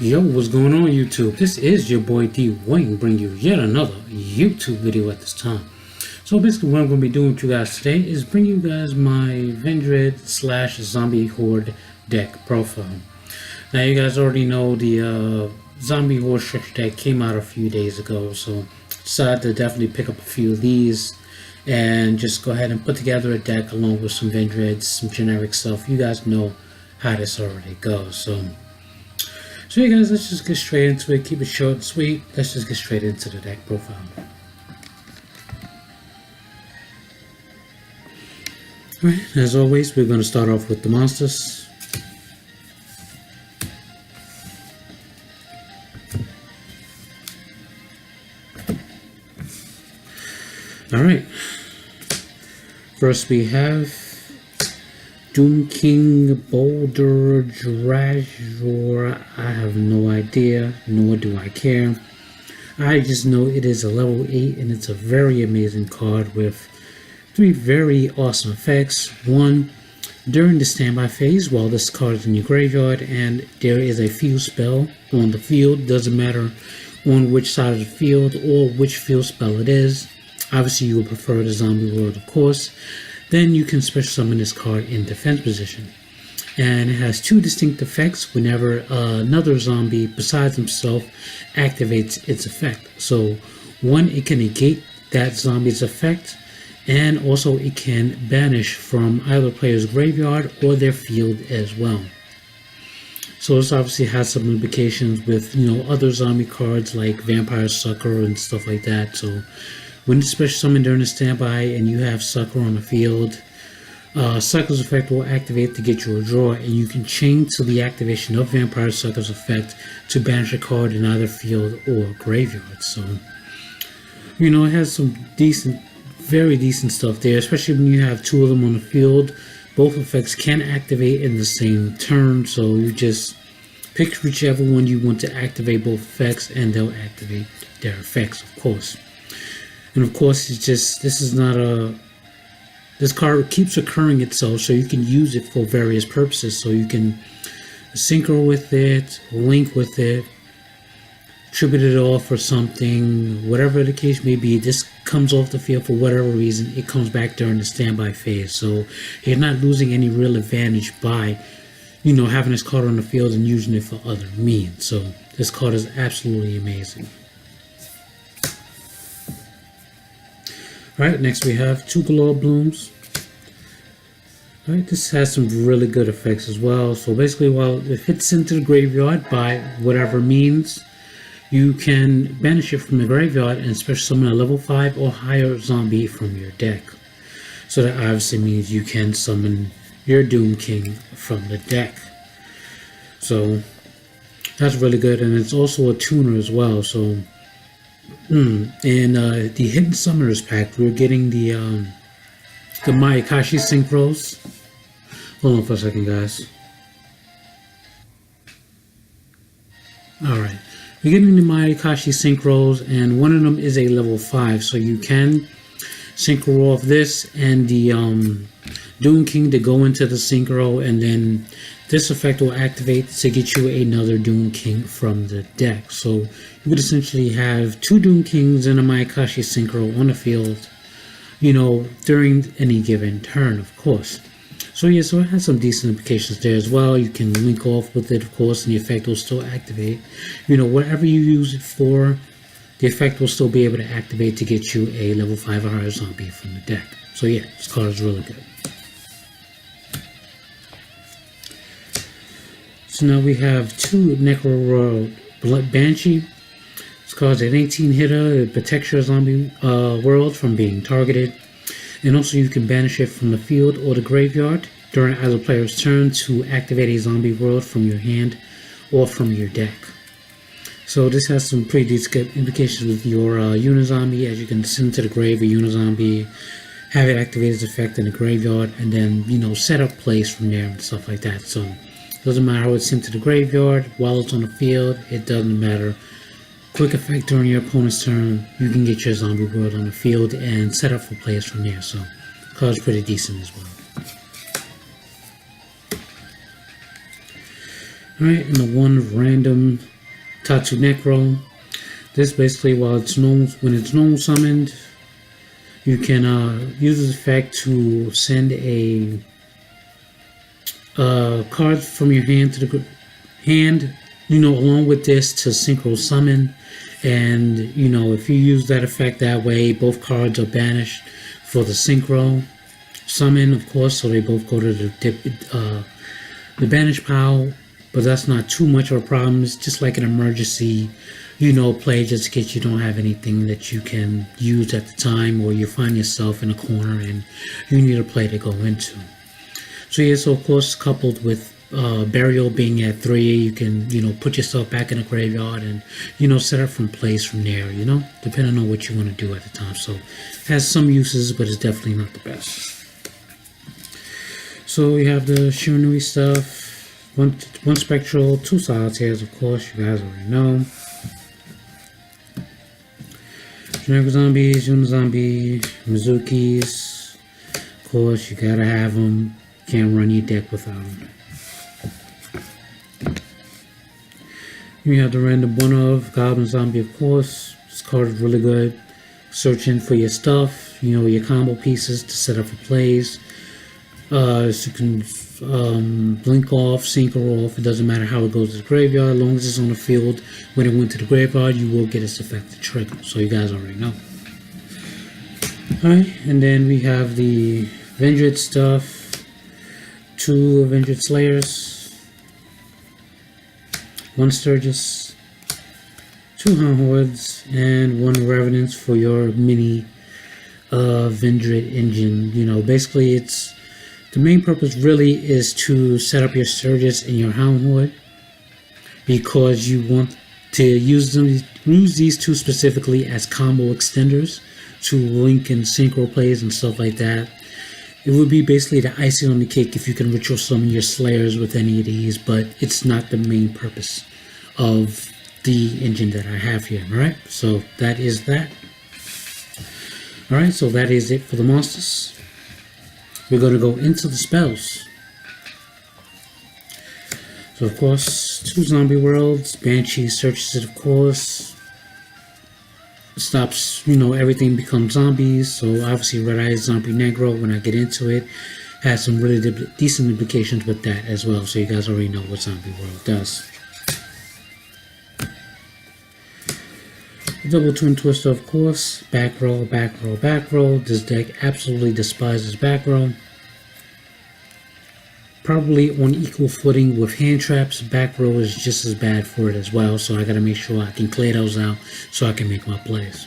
Yo, what's going on YouTube? This is your boy D Wayne bringing you yet another YouTube video at this time. So basically what I'm going to be doing with you guys today is bring you guys my Vendread / zombie horde deck profile. Now you guys already know the zombie horde structure deck came out a few days ago, so decided to definitely pick up a few of these and just go ahead and put together a deck along with some Vendreads, some generic stuff. You guys know how this already goes. So yeah guys, let's just get straight into it. Keep it short and sweet. Let's just get straight into the deck profile. Alright, as always, we're going to start off with the monsters. Alright, first we have Doom King Boulder Dragor. I have no idea, nor do I care. I just know it is a level 8 and it's a very amazing card with 3 very awesome effects. 1, during the standby phase while this card is in your graveyard and there is a field spell on the field, doesn't matter on which side of the field or which field spell it is. Obviously you would prefer the zombie world, of course. Then you can special summon this card in defense position. And it has 2 distinct effects whenever another zombie besides himself activates its effect. So 1, it can negate that zombie's effect, and also it can banish from either player's graveyard or their field as well. So this obviously has some implications with, other zombie cards like Vampire Sucker and stuff like that. So when it's special summoned during the standby and you have Sucker on the field, Sucker's effect will activate to get you a draw, and you can chain to the activation of Vampire Sucker's effect to banish a card in either field or graveyard. So, it has some very decent stuff there, especially when you have 2 of them on the field. Both effects can activate in the same turn, so you just pick whichever one you want to activate both effects, and they'll activate their effects, of course. And of course, this card keeps occurring itself, so you can use it for various purposes. So you can synchro with it, link with it, tribute it off for something, whatever the case may be. This comes off the field for whatever reason, it comes back during the standby phase. So you're not losing any real advantage by, having this card on the field and using it for other means. So this card is absolutely amazing. Alright, next we have Tupelo Blooms. Alright, this has some really good effects as well. So basically, while it fits into the graveyard by whatever means, you can banish it from the graveyard and special summon a level 5 or higher zombie from your deck. So that obviously means you can summon your Doom King from the deck. So that's really good, and it's also a tuner as well. So in the Hidden Summoners pack, we're getting the Mayakashi Synchros. Hold on for a second, guys. Alright, we're getting the Mayakashi Synchros, and one of them is a level 5, so you can synchro off this and the Doom King to go into the synchro, and then this effect will activate to get you another Doom King from the deck. So you would essentially have 2 Doom Kings and a Mayakashi Synchro on the field, during any given turn, of course. So yeah, so it has some decent implications there as well. You can link off with it, of course, and the effect will still activate. Whatever you use it for, the effect will still be able to activate to get you a level 5 or higher zombie from the deck. So yeah, this card is really good. So now we have 2 Necro Blood Banshee. This card's an 18 hitter. It protects your zombie world from being targeted. And also you can banish it from the field or the graveyard during either player's turn to activate a zombie world from your hand or from your deck. So this has some pretty decent implications with your Unizombie, as you can send to the grave a Unizombie, have it activate its effect in the graveyard, and then, set up plays from there and stuff like that. So doesn't matter how it's sent to the graveyard, while it's on the field, it doesn't matter. Quick effect during your opponent's turn, you can get your zombie world on the field and set up for plays from there. So the card's pretty decent as well. Alright, and the one random Tattoo Necro. This basically, while it's normal, when it's normal summoned, you can use this effect to send a card from your hand to the hand, along with this to synchro summon. And if you use that effect that way, both cards are banished for the synchro summon, of course, so they both go to the banish pile. But that's not too much of a problem. It's just like an emergency, play, just in case you don't have anything that you can use at the time, or you find yourself in a corner and you need a play to go into. So yeah, so of course, coupled with burial being at 3, you can put yourself back in the graveyard and set up from plays from there, depending on what you want to do at the time. So it has some uses, but it's definitely not the best. So we have the Shiranui stuff. One spectral, 2 solitaires, of course, you guys already know. Generic zombies, Unizombie, Mizukis. Of course, you gotta have them. Can't run your deck without them. You have the random one of Goblin Zombie, of course. This card is really good. Searching for your stuff, your combo pieces to set up for plays. So you can blink off, synchro off. It doesn't matter how it goes to the graveyard, as long as it's on the field. When it went to the graveyard, you will get its effect to trigger. So you guys already know. Alright, and then we have the Vendread stuff. 2 Vendread Slayers, 1 Sturgis, 2 Hordes, and 1 Revenants for your mini Vendread engine. Basically it's the main purpose really is to set up your Sturgis and your Hound Horde, because you want to use these 2 specifically as combo extenders to link and synchro plays and stuff like that. It would be basically the icing on the cake if you can ritual summon your Slayers with any of these, but it's not the main purpose of the engine that I have here. Alright, so that is that. Alright, so that is it for the monsters. We're going to go into the spells. So of course, 2 zombie worlds. Banshee searches it, of course. Stops, everything becomes zombies. So obviously Red Eye Zombie Negro, when I get into it, has some really decent implications with that as well. So you guys already know what Zombie World does. Double Twin Twister, of course. Back row, back row, back row. This deck absolutely despises back row. Probably on equal footing with hand traps. Back row is just as bad for it as well. So I gotta make sure I can clear those out so I can make my plays.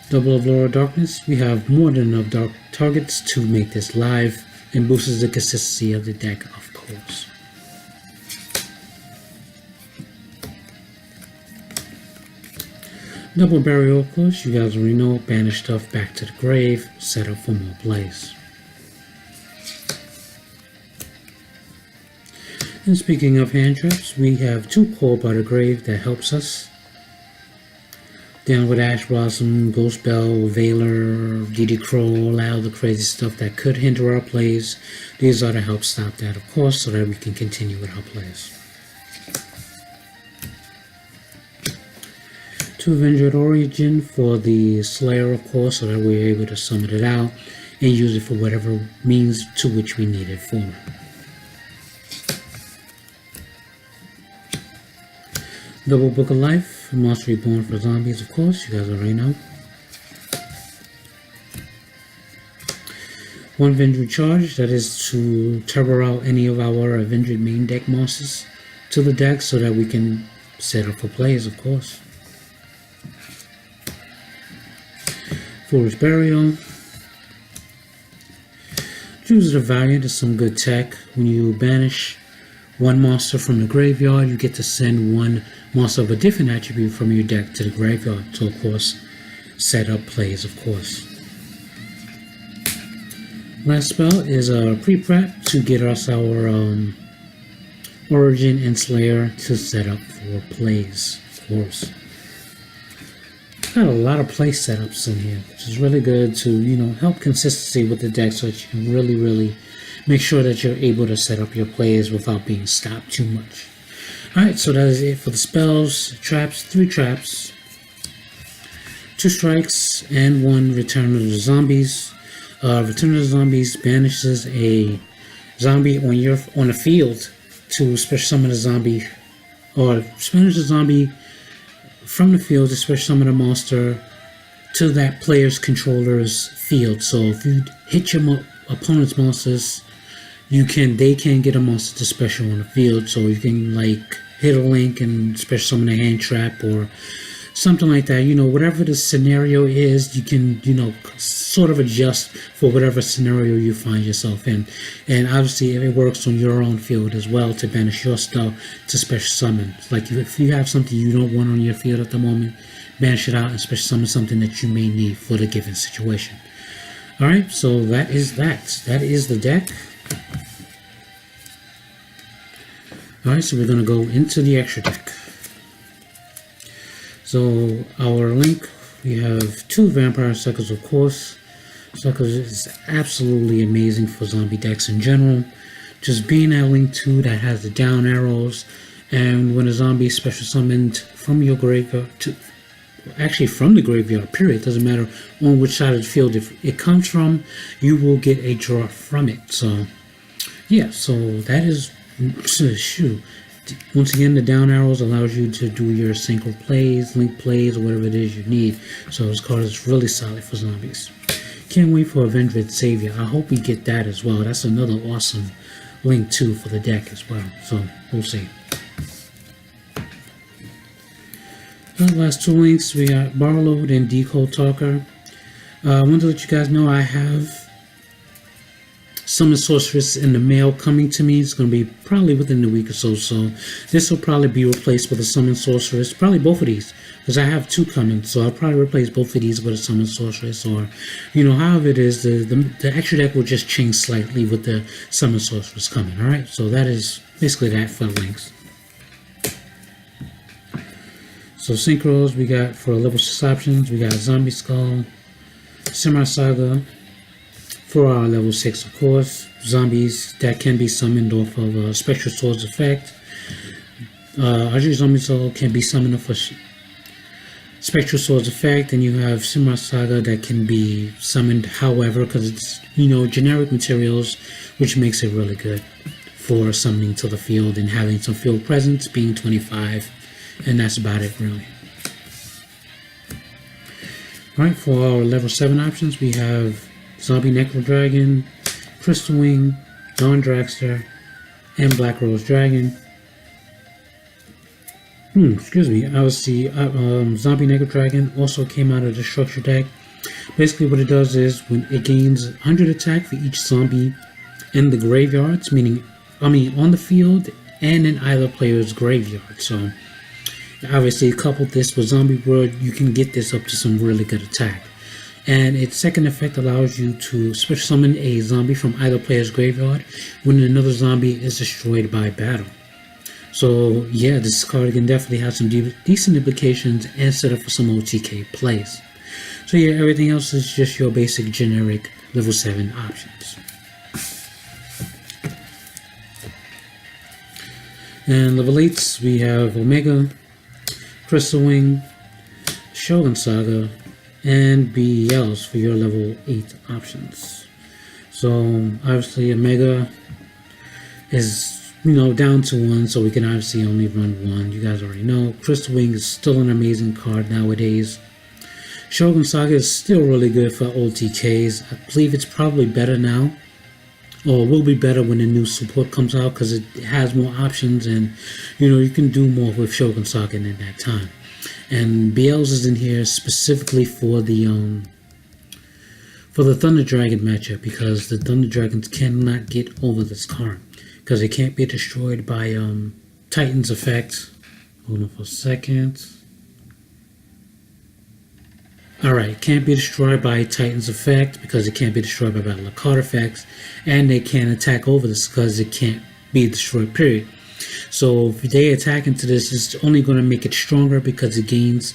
Double of Laura Darkness. We have more than enough dark targets to make this live, and boosts the consistency of the deck, of course. Double Burial, of course, you guys already know. Banish stuff back to the grave, set up for more plays. And speaking of hand traps, we have 2 Called by the Grave that helps us. Down with Ash Blossom, Ghost Bell, Veiler, DD Crow, all the crazy stuff that could hinder our plays. These are to help stop that, of course, so that we can continue with our plays. 2 Vendread Origin for the Slayer, of course, so that we're able to summon it out and use it for whatever means to which we need it for. Double Book of Life, Monster Reborn for zombies, of course, you guys already know. 1 Vendread Charge, that is to turbo out any of our Vendread main deck monsters to the deck so that we can set up for plays, of course. Foolish Burial. Choose the Valiant is some good tech. When you banish 1 monster from the graveyard, you get to send 1 monster of a different attribute from your deck to the graveyard to, of course, set up plays, of course. Last spell is a pre-prep to get us our Origin and Slayer to set up for plays, of course. got a lot of play setups in here, which is really good to, you know, help consistency with the deck so that you can really make sure that you're able to set up your plays without being stopped too much. Alright, so that is it for the spells. Traps, 3 traps, 2 strikes, and 1 Return of the Zombies. Return of the Zombies banishes a zombie on the field to special summon a zombie, or banish a zombie from the field to special summon a monster to that player's controller's field. So if you hit your opponent's monsters, they can get a monster to special on the field. So you can like hit a link and special summon a hand trap or something like that. You know, whatever the scenario is, you can, you know, sort of adjust for whatever scenario you find yourself in. And obviously it works on your own field as well to banish your stuff to special summon. Like if you have something you don't want on your field at the moment, banish it out and special summon something that you may need for the given situation. Alright, so that is that. That is the deck. Alright, so we're going to go into the extra deck. So our link, we have 2 Vampire Suckers, of course. Suckers is absolutely amazing for zombie decks in general. Just being that link 2 that has the down arrows, and when a zombie is special summoned from your graveyard actually from the graveyard, period, doesn't matter on which side of the field if it comes from, you will get a draw from it. So yeah, so that is, shoot. Once again, the down arrows allows you to do your synchro plays, link plays, or whatever it is you need. So this card is really solid for zombies. Can't wait for a Vendread Savior. I hope we get that as well. That's another awesome link too for the deck as well. So we'll see. The last 2 links, we got Barload and Decode Talker. I want to let you guys know I have Summon Sorceress in the mail coming to me. It's going to be probably within the week or so. So this will probably be replaced with a Summon Sorceress. Probably both of these, because I have 2 coming. So I'll probably replace both of these with a Summon Sorceress, or, you know, however it is, the extra deck will just change slightly with the Summon Sorceress coming. Alright, so that is basically that for links. So synchros, we got for level 6 options, we got Zombie Skull, Samurai Saga. For our level 6, of course, zombies that can be summoned off of Spectral Sword's effect. Archery Zombie Soul can be summoned off of Spectral Sword's effect, and you have Samurai Saga that can be summoned, however, because it's, you know, generic materials, which makes it really good for summoning to the field and having some field presence, being 25, and that's about it, really. Alright, for our level 7 options, we have Zombie Necro Dragon, Crystal Wing, Dawn Dragster, and Black Rose Dragon. Excuse me. Obviously, Zombie Necro Dragon also came out of the structure deck. Basically, what it does is when it gains 100 attack for each zombie in the graveyards, meaning, on the field and in either player's graveyard. So, obviously, couple this with Zombie World, you can get this up to some really good attack. And its second effect allows you to special summon a zombie from either player's graveyard when another zombie is destroyed by battle. So yeah, this card can definitely have some decent implications and set up for some OTK plays. So yeah, everything else is just your basic generic level 7 options. And level 8s, we have Omega, Crystal Wing, Shogun Saga, and BLs for your level 8 options. So obviously Omega is, you know, down to 1, so we can obviously only run 1. You guys already know. Crystal Wing is still an amazing card nowadays. Shogun Saga is still really good for OTKs. I believe it's probably better now, or will be better when the new support comes out, because it has more options and, you know, you can do more with Shogun Saga in that time. And BLs is in here specifically for the Thunder Dragon matchup, because the Thunder Dragons cannot get over this card because it can't be destroyed by Titan's effect. Hold on for a second. Alright, can't be destroyed by Titan's effect because it can't be destroyed by Battle of Card effects, and they can't attack over this because it can't be destroyed, period. So if they attack into this, it's only going to make it stronger because it gains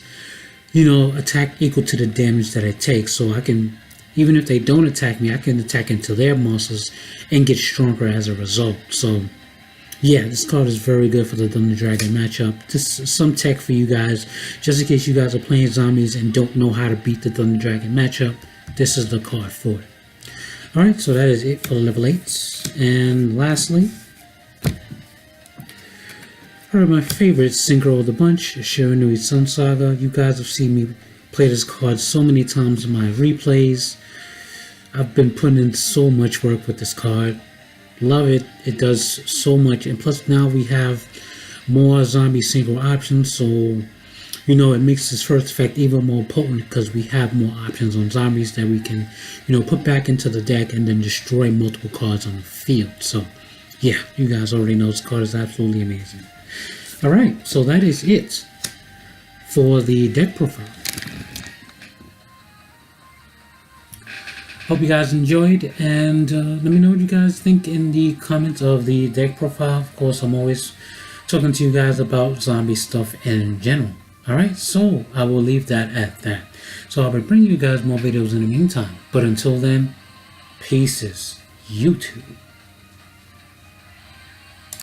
attack equal to the damage that it takes. So I can, even if they don't attack me, I can attack into their muscles and get stronger as a result. So yeah, this card is very good for the Thunder Dragon matchup. This is some tech for you guys, just in case you guys are playing zombies and don't know how to beat the Thunder Dragon matchup. This is the card for it. Alright, so that is it for the level 8s. And lastly, my favorite synchro of the bunch, Shiranui Sun Saga. You guys have seen me play this card so many times in my replays. I've been putting in so much work with this card. Love it. It does so much, and plus now we have more zombie synchro options, so it makes this first effect even more potent because we have more options on zombies that we can put back into the deck and then destroy multiple cards on the field. So yeah, you guys already know this card is absolutely amazing. Alright, so that is it for the deck profile. Hope you guys enjoyed, and let me know what you guys think in the comments of the deck profile. Of course, I'm always talking to you guys about zombie stuff in general. Alright, so I will leave that at that. So I'll be bringing you guys more videos in the meantime. But until then, peace, YouTube.